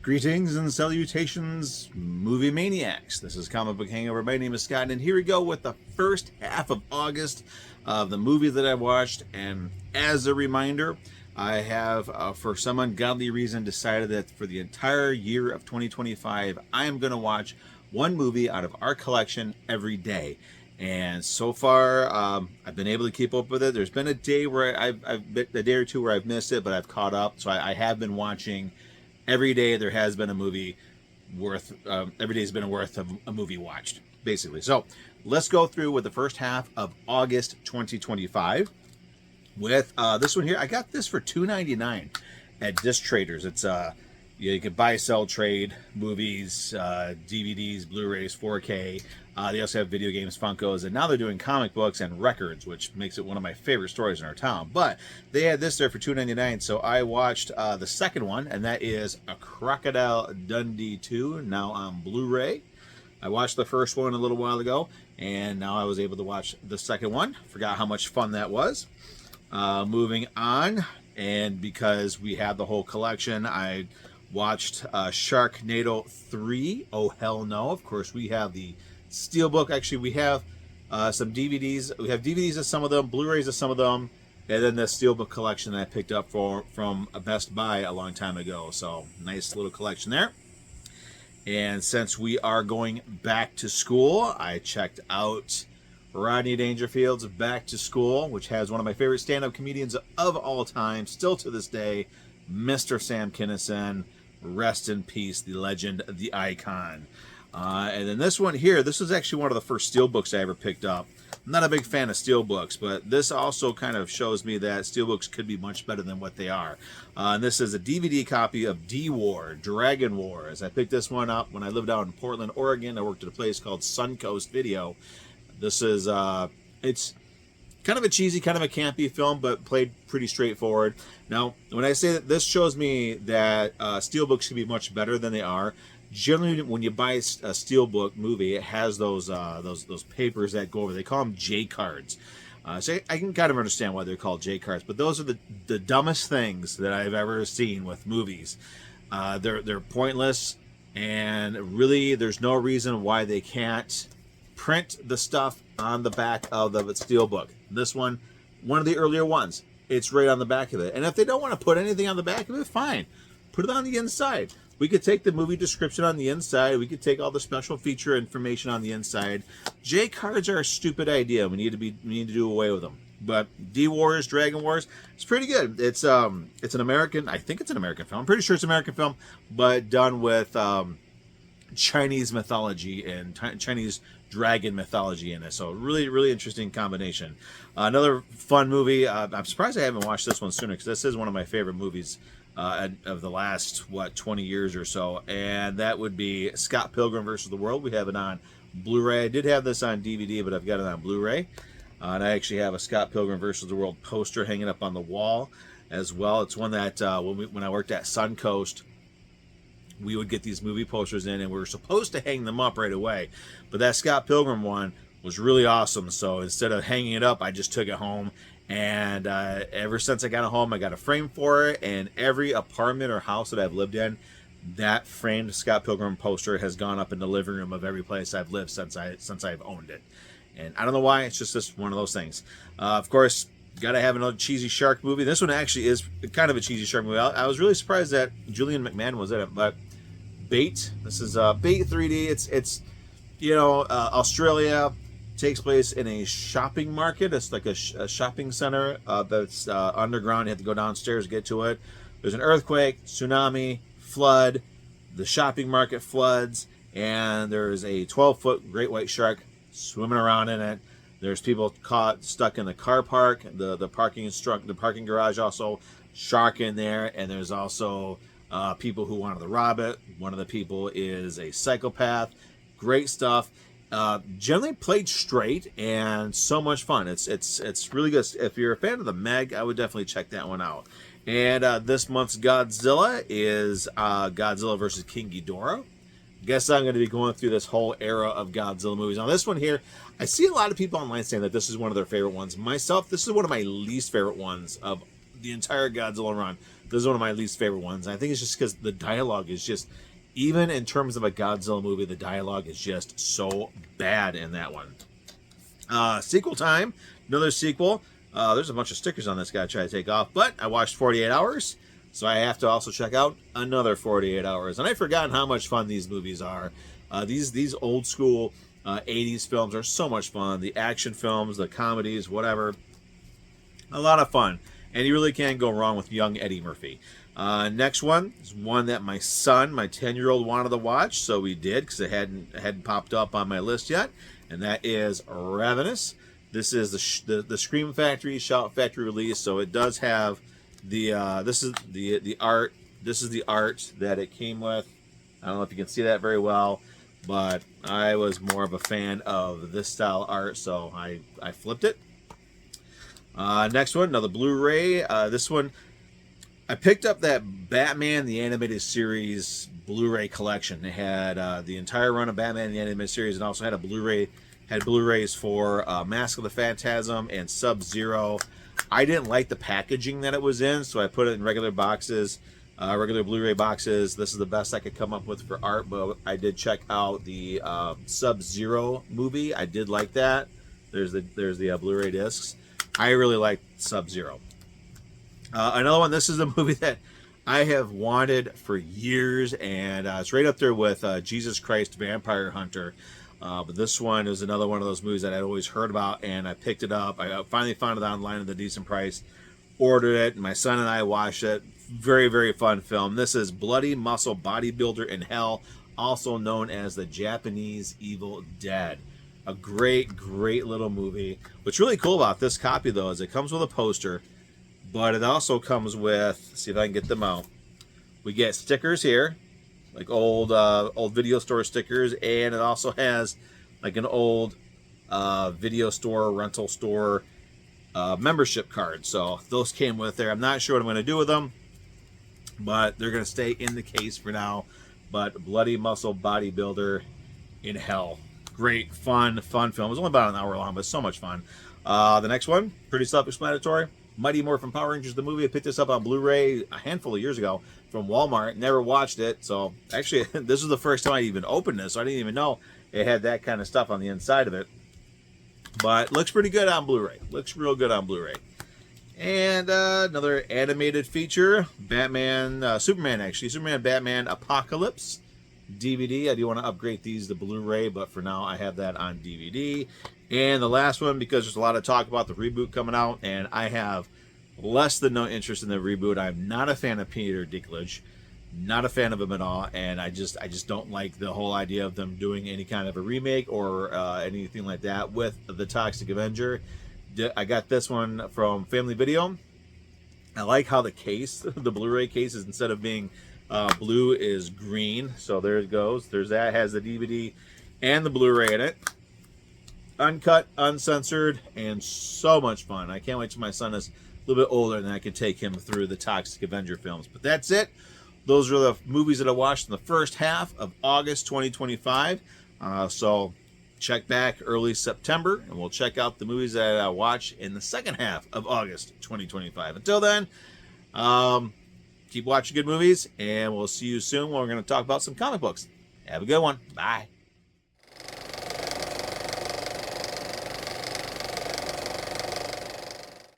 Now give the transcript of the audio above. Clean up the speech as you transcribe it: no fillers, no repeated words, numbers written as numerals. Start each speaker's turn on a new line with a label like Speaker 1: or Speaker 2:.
Speaker 1: Greetings and salutations, movie maniacs. This is Comic Book Hangover. My name is Scott, and here we go with the first half of August of the movie that I watched. And as a reminder, I have, for some ungodly reason, decided that for the entire year of 2025, I am going to watch one movie out of our collection every day. And so far, I've been able to keep up with it. There's been a day where I've a day or two where I've missed it, but I've caught up. So I have been watching. Every day there has been a movie worth, every day has been worth of a movie watched, basically. So let's go through with the first half of August 2025 with this one here. I got this for $2.99 at Disc Traders. It's you can buy, sell, trade movies, DVDs, Blu-rays, 4K. They also have video games, Funkos, and now they're doing comic books and records, which makes it one of my favorite stores in our town. But they had this there for $2.99, so I watched the second one, and that is A Crocodile Dundee 2, now on Blu-ray. I watched the first one a little while ago, and now I was able to watch the second one. Forgot how much fun that was. Moving on, and because we had the whole collection, I watched Sharknado 3, Oh Hell No. Of course, we have the Steelbook. Actually, we have some DVDs. We have DVDs of some of them, Blu-rays of some of them, and then the Steelbook collection that I picked up from a Best Buy a long time ago. So, nice little collection there. And since we are going back to school, I checked out Rodney Dangerfield's Back to School, which has one of my favorite stand-up comedians of all time, still to this day, Mr. Sam Kinison. Rest in peace, the legend, the icon. And then this one here, this was actually one of the first Steelbooks I ever picked up. I'm not a big fan of Steelbooks, but this also kind of shows me that Steelbooks could be much better than what they are. And this is a DVD copy of D-War, Dragon Wars. I picked this one up when I lived out in Portland, Oregon. I worked at a place called Suncoast Video. This is, it's kind of a cheesy, kind of a campy film, but played pretty straightforward. Now, when I say that, this shows me that Steelbooks can be much better than they are. Generally, when you buy a Steelbook movie, it has those papers that go over. They call them J cards. So I can kind of understand why they're called J cards, but those are the dumbest things that I've ever seen with movies. They're pointless, and really, there's no reason why they can't print the stuff on the back of the Steelbook. This one of the earlier ones, it's right on the back of it. And if they don't want to put anything on the back of it, fine. Put it on the inside. We could take the movie description on the inside. We could take all the special feature information on the inside. J cards are a stupid idea. We need to do away with them. But D-Wars, Dragon Wars, it's pretty good. It's an American, I think it's an American film. I'm pretty sure it's an American film, but done with Chinese mythology and Chinese dragon mythology in it. So really, really interesting combination. Another fun movie. I'm surprised I haven't watched this one sooner, because this is one of my favorite movies of the last, 20 years or so. And that would be Scott Pilgrim vs. the World. We have it on Blu-ray. I did have this on DVD, but I've got it on Blu-ray. And I actually have a Scott Pilgrim vs. the World poster hanging up on the wall as well. It's one that when I worked at Suncoast, we would get these movie posters in, and we were supposed to hang them up right away. But that Scott Pilgrim one was really awesome. So instead of hanging it up, I just took it home. And ever since I got it home, I got a frame for it. And every apartment or house that I've lived in, that framed Scott Pilgrim poster has gone up in the living room of every place I've lived since I've owned it. And I don't know why. It's just one of those things. Of course, gotta have another cheesy shark movie. This one actually is kind of a cheesy shark movie. I was really surprised that Julian McMahon was in it, but Bait. This is Bait 3D. It's Australia. Takes place in a shopping market. It's like a shopping center that's underground. You have to go downstairs to get to it. There's an earthquake, tsunami, flood. The shopping market floods, and there's a 12-foot great white shark swimming around in it. There's people stuck in the car park. The parking garage also shark in there, and there's also people who wanted to rob it. One of the people is a psychopath. Great stuff. Generally played straight and so much fun. It's really good. If you're a fan of the Meg, I would definitely check that one out. And this month's Godzilla is Godzilla vs. King Ghidorah. Guess I'm going to be going through this whole era of Godzilla movies. Now, this one here, I see a lot of people online saying that this is one of their favorite ones. Myself, this is one of my least favorite ones of the entire Godzilla run. This is one of my least favorite ones. I think it's just because the dialogue is just, even in terms of a Godzilla movie, the dialogue is just so bad in that one. Sequel time, another sequel. There's a bunch of stickers on this guy I try to take off, but I watched 48 Hours, so I have to also check out another 48 Hours. And I've forgotten how much fun these movies are. These old school 80s films are so much fun. The action films, the comedies, whatever. A lot of fun. And you really can't go wrong with young Eddie Murphy. Next one is one that my son, my 10-year-old, wanted to watch, so we did because it hadn't popped up on my list yet, and that is Ravenous. This is the Scream Factory, Shout Factory release, so it does have the this is the art. This is the art that it came with. I don't know if you can see that very well, but I was more of a fan of this style art, so I flipped it. Next one, another Blu-ray. This one, I picked up that Batman the Animated Series Blu-ray collection. It had the entire run of Batman the Animated Series, and also had a Blu-ray. Had Blu-rays for Mask of the Phantasm and Sub-Zero. I didn't like the packaging that it was in, so I put it in regular boxes, regular Blu-ray boxes. This is the best I could come up with for art, but I did check out the Sub-Zero movie. I did like that. There's the Blu-ray discs. I really like Sub-Zero. Another one, this is a movie that I have wanted for years, and it's right up there with Jesus Christ Vampire Hunter. But this one is another one of those movies that I'd always heard about, and I picked it up. I finally found it online at a decent price, ordered it, and my son and I watched it. Very, very fun film. This is Bloody Muscle Bodybuilder in Hell, also known as the Japanese Evil Dead. A great, great little movie. What's really cool about this copy, though, is it comes with a poster, but it also comes with, let's see if I can get them out. We get stickers here, like old video store stickers, and it also has like an old video store, rental store membership card. So those came with there. I'm not sure what I'm going to do with them, but they're going to stay in the case for now. But Bloody Muscle Bodybuilder in Hell. Great, fun film. It was only about an hour long, but so much fun. The next one, pretty self-explanatory. Mighty Morphin Power Rangers, the movie. I picked this up on Blu-ray a handful of years ago from Walmart. Never watched it. So actually, this was the first time I even opened this. So I didn't even know it had that kind of stuff on the inside of it. But looks pretty good on Blu-ray. Looks real good on Blu-ray. And another animated feature, Superman actually. Superman Batman Apocalypse DVD. I do want to upgrade these to Blu-ray, but for now I have that on DVD. And the last one, because there's a lot of talk about the reboot coming out, and I have less than no interest in the reboot. I'm not a fan of Peter Dinklage, not a fan of him at all, and I just don't like the whole idea of them doing any kind of a remake or anything like that with the Toxic Avenger. I got this one from Family Video. I like how the case, the Blu-ray case, is instead of being blue is green. So there it goes. There's that. It has the DVD and the Blu-ray in it. Uncut, uncensored, and so much fun. I can't wait till my son is a little bit older and I can take him through the Toxic Avenger films. But that's it. Those are the movies that I watched in the first half of August 2025. So check back early September, and we'll check out the movies that I watch in the second half of August 2025. Until then, keep watching good movies, and we'll see you soon when we're going to talk about some comic books. Have a good one. Bye.